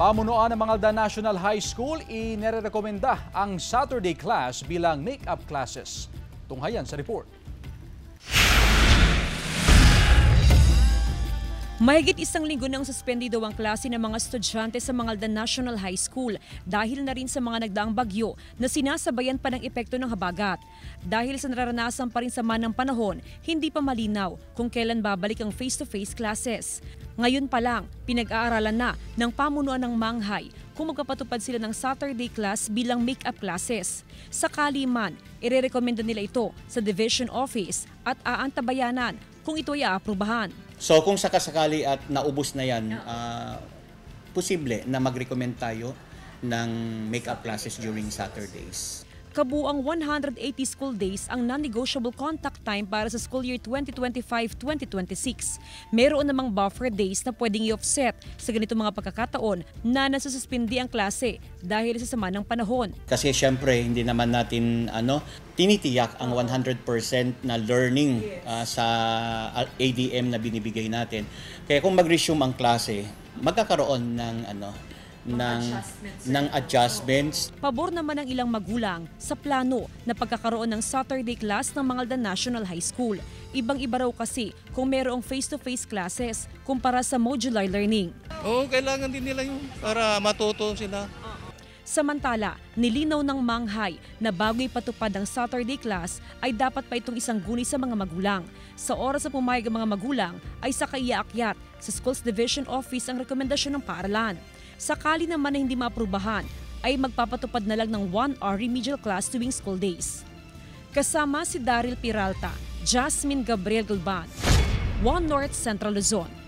Pamunuan ng Mangaldan National High School inirekomenda ang Saturday class bilang make-up classes. Tunghayan sa report. Mahigit isang linggo nang suspendido ang klase ng mga estudyante sa Mangaldan National High School dahil na rin sa mga nagdaang bagyo na sinasabayan pa ng epekto ng habagat. Dahil sa nararanasan pa rin sama ng panahon, hindi pa malinaw kung kailan babalik ang face-to-face classes. Ngayon pa lang, pinag-aaralan na ng pamunuan ng Manghay kung magpapatupad sila ng Saturday class bilang make-up classes. Sakali man, irerekomenda nila ito sa Division Office at aantabayanan kung ito ay aaprubahan. So kung sakasakali at naubos na yan, posible na mag-recommend tayo ng make-up classes during Saturdays. Kabuang 180 school days ang non-negotiable contact time para sa school year 2025-2026. Meron namang buffer days na pwedeng i-offset sa ganitong mga pagkakataon na nasususpindi ang klase dahil sa sama ng panahon. Kasi syempre hindi naman natin tinitiyak ang 100% na learning sa ADM na binibigay natin. Kaya kung mag-resume ang klase, magkakaroon ng adjustments. Pabor naman ng ilang magulang sa plano na pagkakaroon ng Saturday class ng Mangaldan National High School. Ibang-iba raw kasi kung mayroong face-to-face classes kumpara sa modular learning. Oo, kailangan din nila yun para matuto sila. Samantala, nilinaw ng Manghay na bago ipatupad ang Saturday class ay dapat pa itong isang guni sa mga magulang. Sa oras na pumayag ang mga magulang ay saka iaakyat sa Schools Division Office ang rekomendasyon ng paaralan. Sakali naman na hindi maaprubahan, ay magpapatupad na lang ng 1-hour remedial class tuwing school days. Kasama si Daryl Peralta, Jasmine Gabriel Gulban, One North Central Luzon.